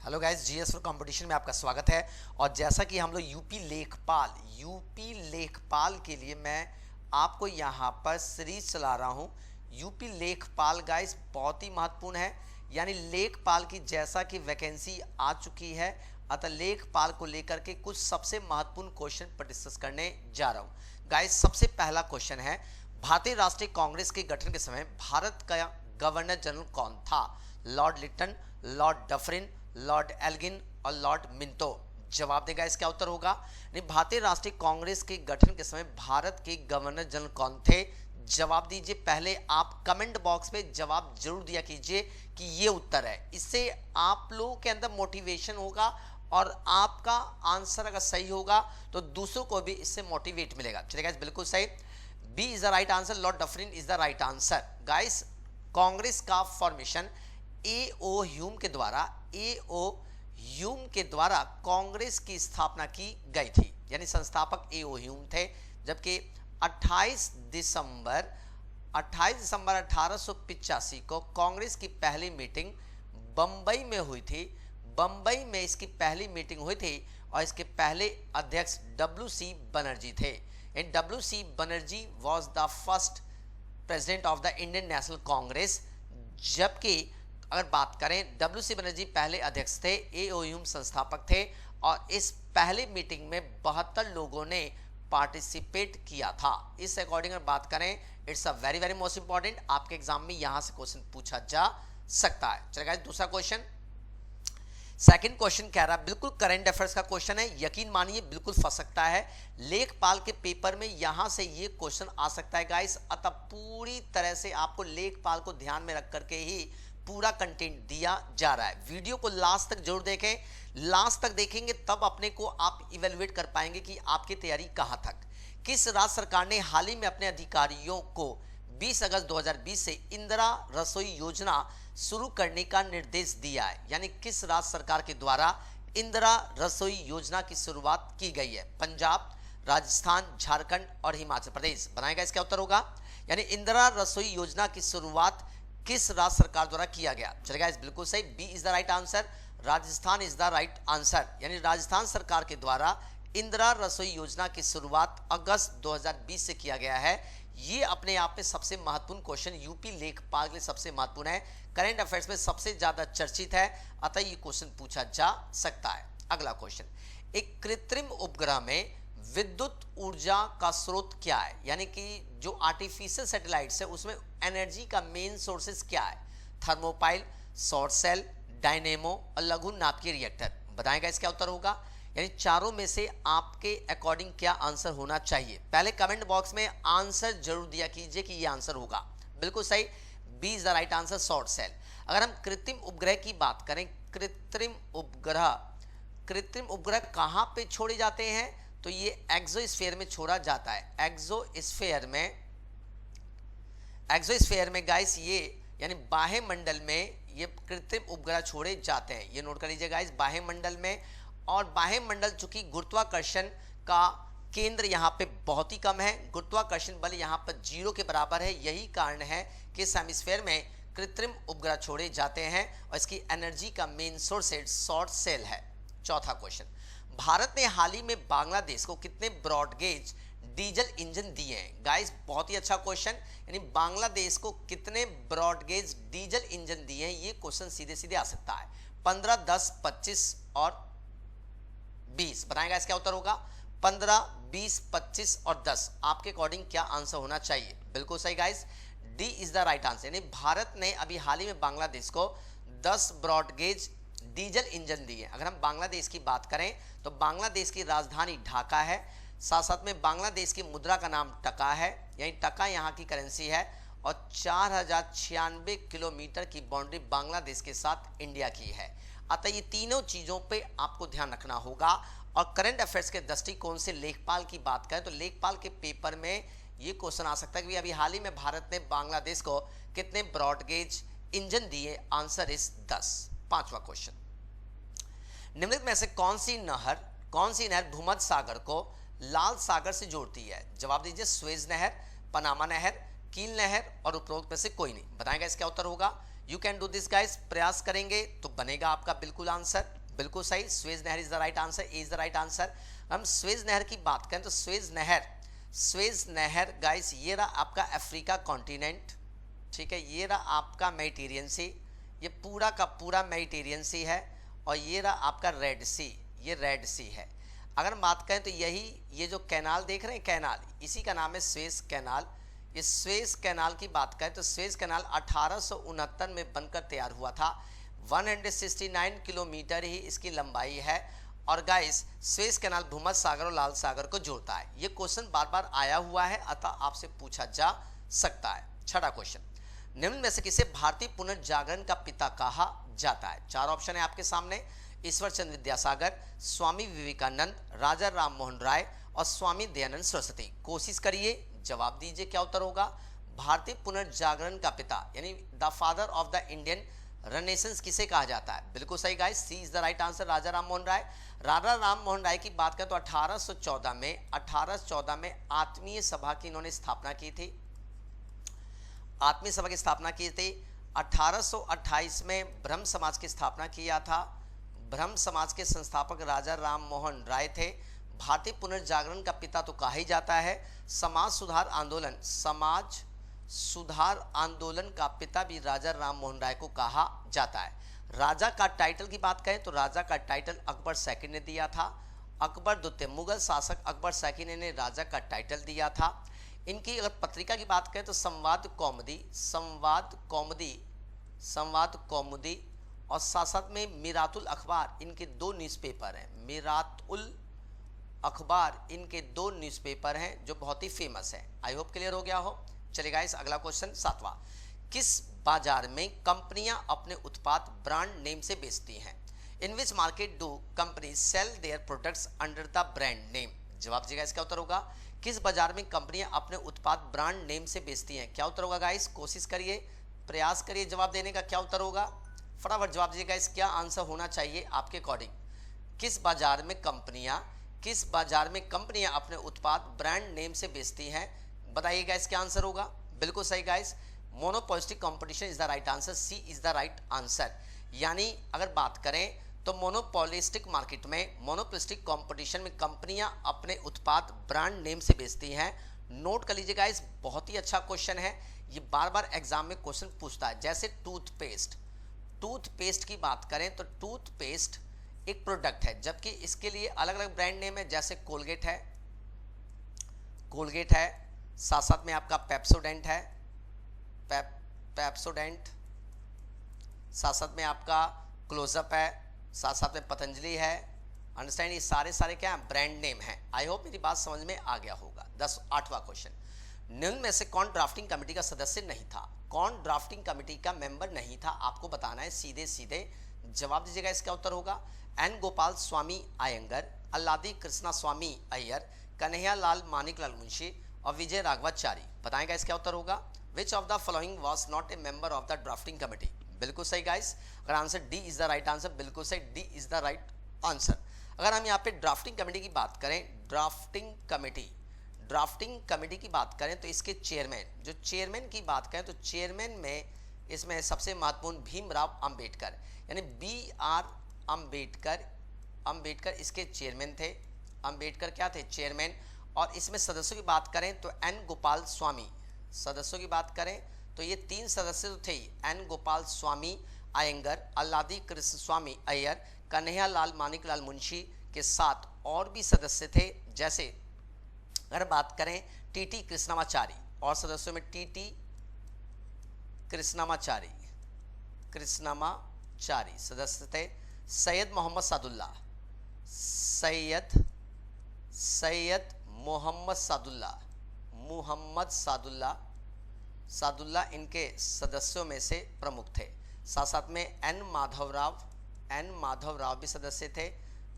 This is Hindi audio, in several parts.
Hello guys, GS for competition में आपका स्वागत है। और जैसा कि हम लोग यूपी लेखपाल के लिए मैं आपको यहाँ पर सीरीज चला रहा हूँ। यूपी लेखपाल गाइस बहुत ही महत्वपूर्ण है, यानी लेखपाल की जैसा कि वैकेंसी आ चुकी है, अतः लेखपाल को लेकर के कुछ सबसे महत्वपूर्ण क्वेश्चन पर डिस्कस करने जा रहा हूँ। गाइस सबसे पहला क्वेश्चन है, भारतीय राष्ट्रीय कांग्रेस के गठन के समय भारत का गवर्नर जनरल कौन था? Lord Lytton, Lord Dufferin, Lord Elgin और लॉर्ड मिंटो। जवाब देगा इसका उत्तर होगा नहीं। भारतीय राष्ट्रीय कांग्रेस के गठन के समय भारत के गवर्नर जनरल कौन थे? जवाब दीजिए। पहले आप कमेंट बॉक्स में जवाब जरूर दिया कीजिए कि ये उत्तर है। इससे आप लोगों के अंदर मोटिवेशन होगा और आपका आंसर अगर सही होगा तो दूसरों को भी इससे मोटिवेट मिलेगा। चलिए गाइस, बिल्कुल सही, B is the right answer, Lord Dufferin is the right answer. Guys Congress का फॉर्मेशन एओ ह्यूम के द्वारा कांग्रेस की स्थापना की गई थी, यानी संस्थापक एओ ह्यूम थे। जबकि 28 दिसंबर 1885 को कांग्रेस की पहली मीटिंग बंबई में हुई थी। बंबई में इसकी पहली मीटिंग हुई थी और इसके पहले अध्यक्ष डब्ल्यू.सी. बनर्जी थे। And W C. Banerjee was the first president of the Indian National Congress. जबकि अगर बात करें, डब्ल्यू.सी. बनर्जी पहले अध्यक्ष थे, एओ ह्यूम संस्थापक थे और इस पहले मीटिंग में 72 लोगों ने पार्टिसिपेट किया था। इस अकॉर्डिंग अगर बात करें, it's a very very most important, आपके एग्जाम में यहां से क्वेश्चन पूछा जा सकता है। चलेगा दूसरा क्वेश्चन। सेकंड क्वेश्चन कह रहा है, बिल्कुल करंट अफेयर्स का क्वेश्चन है, यकीन मानिए बिल्कुल फंस सकता है। लेखपाल के पेपर में यहां से ये क्वेश्चन आ सकता है गाइस, अतः पूरी तरह से आपको लेखपाल को ध्यान में रख करके ही पूरा कंटेंट दिया जा रहा है। वीडियो को लास्ट तक जरूर देखें, लास्ट तक देखेंगे तब अपने को आप इवेलुएट कर पाएंगे कि आपकी तैयारी कहां तक। किस राज्य सरकार ने हाल ही में अपने अधिकारियों को 20 अगस्त 2020 से इंदिरा रसोई योजना शुरू करने का निर्देश दिया है? यानी किस राज्य सरकार के द्वारा इंदिरा रसोई योजना की शुरुआत की गई है? पंजाब, राजस्थान, झारखंड और हिमाचल प्रदेश। बनाएगा इसका उत्तर होगा, यानी इंदिरा रसोई योजना की शुरुआत किस राज्य सरकार द्वारा किया गया? चलेगा इस बिल्कुल सही, B is the right answer, Rajasthan is the right answer. यानी राजस्थान सरकार के द्वारा इंदिरा रसोई योजना की शुरुआत अगस्त 2020 से किया गया है। ये अपने आप में सबसे महत्वपूर्ण क्वेश्चन यूपी लेखपाल के लिए सबसे महत्वपूर्ण है, करंट अफेयर्स में सबसे ज्यादा चर्चित है, अतः ये क्वेश्चन पूछा जा सकता है। अगला क्वेश्चन, एक कृत्रिम उपग्रह में विद्युत ऊर्जा का स्रोत क्या है? यानी कि जो आर्टिफिशियल सैटेलाइट्स है उसमें एनर्जी का मेन सोर्सेस क्या है? थर्मोपाइल, सौर सेल, डायनेमो और लघु नाभिकीय रिएक्टर। बताएगा इसका उत्तर होगा, यानी चारों में से आपके अकॉर्डिंग क्या आंसर होना चाहिए? पहले कमेंट बॉक्स में आंसर जरूर दिया कीजिए कि ये आंसर होगा। बिल्कुल सही, B is the right answer, सौर सेल। अगर हम कृत्रिम उपग्रह की बात करें, कृत्रिम उपग्रह कहां पे छोड़े जाते हैं? तो ये एक्सोस्फीयर में छोड़ा जाता है। एक्सोस्फीयर में गाइस ये यानी बाह्य मंडल में ये कृत्रिम उपग्रह छोड़े जाते हैं। ये नोट कर लीजिए गाइस, बाह्य मंडल में। और बाह्य मंडल चूंकि गुरुत्वाकर्षण का केंद्र यहाँ पे बहुत ही कम है, गुरुत्वाकर्षण बल यहाँ पर 0 के बराबर है, यही कारण है कि इस हेमिस्फीयर में कृत्रिम उपग्रह छोड़े जाते हैं और इसकी एनर्जी का मेन सोर्स सौर सेल है। चौथा क्वेश्चन, भारत ने हाल ही में बांग्लादेश को कितने ब्रॉडगेज डीजल इंजन दिए हैं? गाइस बहुत ही अच्छा क्वेश्चन, यानी बांग्लादेश को कितने ब्रॉडगेज डीजल इंजन दिए हैं, ये क्वेश्चन सीधे सीधे आ सकता है। 15, 10, 25 और 20। बनाएगा इसका उत्तर होगा 15, 20, 25 और 10। आपके अकॉर्डिंग क्या आंसर होना चाहिए? बिल्कुल सही guys, D is the right answer. यानी भारत ने अभी हाल ही में बांग्लादेश को 10 ब्रॉडगेज डीजल इंजन दिए। अगर हम बांग्लादेश की बात करें तो बांग्लादेश की राजधानी ढाका है, साथ साथ में बांग्लादेश की मुद्रा का नाम टका है, यानी टका यहाँ की करेंसी है, और 4096 किलोमीटर की बाउंड्री बांग्लादेश के साथ इंडिया की है। अतः ये तीनों चीजों पे आपको ध्यान रखना होगा। और करंट अफेयर्स के दृष्टिकोण से लेखपाल की बात करें तो लेखपाल के पेपर में ये क्वेश्चन आ सकता है कि अभी हाल ही में भारत ने बांग्लादेश को कितने ब्रॉडगेज इंजन दिए? Answer is 10। पांचवा क्वेश्चन, निम्नलिखित में से कौन सी नहर भूमध्य सागर को लाल सागर से जोड़ती है? जवाब दीजिए, स्वेज नहर, पनामा नहर, कील नहर और उपरोक्त में से कोई नहीं। बताएगा इसका उत्तर होगा। You can do this guys, प्रयास करेंगे तो बनेगा आपका बिल्कुल आंसर। बिल्कुल सही, स्वेज नहर is the right answer, is the right answer. हम स्वेज नहर की बात करें तो स्वेज नहर गाइस ये रहा आपका अफ्रीका कॉन्टिनेंट, ठीक है, ये रहा आपका मेडिटेरियन सी, ये पूरा का पूरा मेडिटेरियन सी है, और ये रहा आपका रेड सी, ये रेड सी है। अगर हम बात करें तो ये जो कैनाल देख रहे हैं, कैनाल, इसी का नाम है स्वेज कैनाल। इस स्वेज कैनाल की बात करें तो स्वेज कैनाल 1869 में बनकर तैयार हुआ था। 169 किलोमीटर ही इसकी लंबाई है, और गाइस स्वेज कैनाल भूमध्य सागर और लाल सागर को जोड़ता है। ये क्वेश्चन बार बार आया हुआ है, अतः आपसे पूछा जा सकता है। छठा क्वेश्चन, निम्न में से किसे भारतीय पुनर्जागरण का पिता कहा जाता है? चार ऑप्शन है आपके सामने, ईश्वर चंद्र विद्यासागर, स्वामी विवेकानंद, राजा राम मोहन राय और स्वामी दयानंद सरस्वती। कोशिश करिए, जवाब दीजिए, क्या उत्तर होगा? भारतीय पुनर्जागरण का पिता यानी the father of the Indian renaissance किसे कहा जाता है? बिल्कुल सही guys, C is the right answer, Raja Ram Mohan Roy. Raja Ram Mohan Roy की बात करें तो 1814 में आत्मीय सभा की इन्होंने स्थापना की थी, आत्मीय सभा की स्थापना की थी। 1828 में ब्रह्म समाज की स्थापना किया था। ब्रह्म समाज के संस्थापक राजा राम मोहन राय थे। भारतीय पुनर्जागरण का पिता तो कहा ही जाता है। समाज सुधार आंदोलन का पिता भी राजा राम मोहन राय को कहा जाता है। राजा का टाइटल की बात करें तो राजा का टाइटल अकबर सेकंड ने दिया था। अकबर द्वितीय, मुगल शासक अकबर सेकंड ने राजा का टाइटल दिया था। इनकी अगर पत्रिका की बात करें तो संवाद कौमुदी और साथ साथ में मीरातुल अखबार, इनके दो न्यूज़पेपर हैं। मीरातुल अखबार इनके दो न्यूज़पेपर हैं जो बहुत ही फेमस है। आई होप क्लियर हो गया हो। चलेगा इस अगला क्वेश्चन, सातवां, किस बाजार में कंपनियां अपने उत्पाद ब्रांड नेम से बेचती हैं? In which market do company sell their products under the brand name? जवाब दीजिएगा, इसका उत्तर होगा किस बाजार में कंपनियां अपने उत्पाद ब्रांड नेम से बेचती हैं? क्या उत्तर होगा गाइस? कोशिश करिए, प्रयास करिए जवाब देने का। क्या उत्तर होगा? फटाफट जवाब दीजिए गाइस, क्या आंसर होना चाहिए आपके अकॉर्डिंग? किस बाजार में कंपनियां अपने उत्पाद ब्रांड नेम से बेचती हैं? बताइए गाइस, क्या आंसर होगा? बिल्कुल सही guys, monopolistic competition is the right answer, C is the right answer. यानी अगर बात करें तो मोनोपोलिस्टिक मार्केट में, मोनोपोलिस्टिक कंपटीशन में कंपनियां अपने उत्पाद ब्रांड नेम से बेचती हैं। नोट कर लीजिए गाइस, बहुत ही अच्छा क्वेश्चन है, ये बार बार एग्जाम में क्वेश्चन पूछता है। जैसे टूथपेस्ट की बात करें तो टूथपेस्ट एक प्रोडक्ट है, जबकि इसके लिए अलग अलग ब्रांड नेम है। जैसे कोलगेट है, साथ साथ में आपका पेप्सोडेंट है, साथ साथ में आपका क्लोजअप है, साथ साथ में पतंजलि है। अंडरस्टैंड, ये सारे क्या ब्रांड नेम हैं। आई होप मेरी बात समझ में आ गया होगा। 8वां क्वेश्चन, निम्न में से कौन ड्राफ्टिंग कमेटी का सदस्य नहीं था? कौन ड्राफ्टिंग कमेटी का मेंबर नहीं था? आपको बताना है, सीधे सीधे जवाब दीजिएगा। इसका उत्तर होगा एन गोपाल स्वामी अयंगर, अल्लादी कृष्णा स्वामी अय्यर, कन्हैया लाल मानिकलाल मुंशी और विजय राघवाचारी। बताएगा इसका उत्तर होगा which of the following was not a member of the drafting committee? बिल्कुल सही गाइस, अगर answer D is the right answer, बिल्कुल सही, D is the right answer. अगर हम यहाँ पे ड्राफ्टिंग कमेटी की बात करें, ड्राफ्टिंग कमेटी की बात करें तो इसके चेयरमैन की बात करें तो चेयरमैन में इसमें सबसे महत्वपूर्ण भीमराव अंबेडकर, यानी BR अंबेडकर इसके चेयरमैन थे। अंबेडकर क्या थे? चेयरमैन। और इसमें सदस्यों की बात करें तो एन गोपाल स्वामी, सदस्यों की बात करें तो ये 3 सदस्य तो थे ही, एन गोपाल स्वामी अयंगर, अल्लादी कृष्ण स्वामी अय्यर, कन्हैया लाल मानिकलाल मुंशी के साथ और भी सदस्य थे। जैसे अगर बात करें TT कृष्णामाचारी, और सदस्यों में TT कृष्णामाचारी सदस्य थे। सैयद मोहम्मद सादुल्ला इनके सदस्यों में से प्रमुख थे। साथ साथ में एन माधवराव भी सदस्य थे।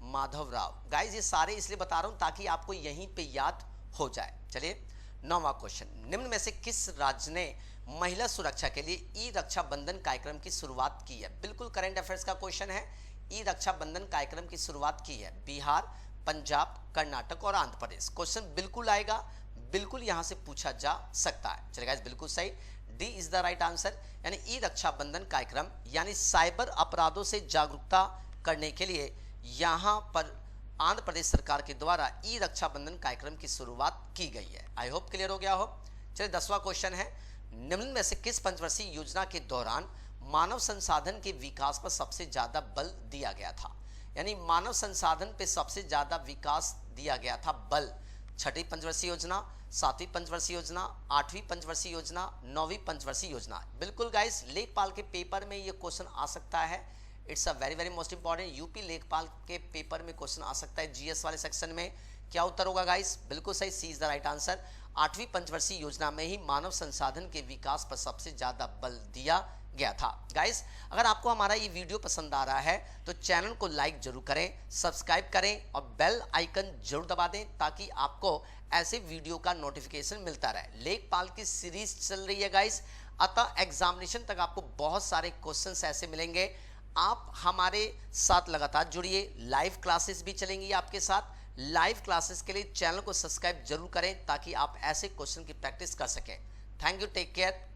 माधवराव गाइस, ये सारे इसलिए बता रहा हूं ताकि आपको यहीं पे याद हो जाए। चलिए 9वां क्वेश्चन, निम्न में से किस राज्य ने महिला सुरक्षा के लिए ई रक्षा बंधन कार्यक्रम की शुरुआत की है? बिल्कुल करंट अफेयर्स का क्वेश्चन है। ई रक्षा बंधन कार्यक्रम की शुरुआत की है बिहार, पंजाब, कर्नाटक और आंध्र प्रदेश। क्वेश्चन बिल्कुल आएगा, बिल्कुल यहां से पूछा जा सकता है। चलेगा, बिल्कुल सही, D is the right answer. यानी ई रक्षा बंधन कार्यक्रम यानी साइबर अपराधों से जागरूकता करने के लिए यहाँ पर आंध्र प्रदेश सरकार के द्वारा ई रक्षाबंधन कार्यक्रम की शुरुआत की गई है। आई होप क्लियर हो गया हो। चलिए 10वां क्वेश्चन है, निम्न में से किस पंचवर्षीय योजना के दौरान मानव संसाधन के विकास पर सबसे ज्यादा बल दिया गया था? यानी मानव संसाधन पे सबसे ज्यादा विकास दिया गया था बल। छठी पंचवर्षीय योजना, 7वीं पंचवर्षीय योजना, 8वीं पंचवर्षीय योजना, 9वीं पंचवर्षीय योजना। बिल्कुल गाइस, लेखपाल के पेपर में ये क्वेश्चन आ सकता है। It's a very most important. UP लेखपाल के पेपर में क्वेश्चन आ सकता है जीएस वाले सेक्शन में। क्या उत्तर होगा गाइस? बिल्कुल सही, सी इज द राइट आंसर। 8वीं पंचवर्षीय योजना में ही मानव संसाधन के विकास पर सबसे ज्यादा बल दिया गया था। गाइस, अगर आपको हमारा ये वीडियो पसंद आ रहा है तो चैनल को लाइक जरूर करें, सब्सक्राइब करें और बेल आइकन जरूर दबा दें ताकि आपको ऐसे वीडियो का नोटिफिकेशन मिलता रहे। लेखपाल की सीरीज चल रही है गाइस, अतः एग्जामिनेशन तक आपको बहुत सारे क्वेश्चंस ऐसे मिलेंगे। आप हमारे साथ लगातार जुड़िए, लाइव क्लासेस भी चलेंगी आपके साथ। लाइव क्लासेस के लिए चैनल को सब्सक्राइब जरूर करें ताकि आप ऐसे क्वेश्चन की प्रैक्टिस कर सकें। Thank you, take care.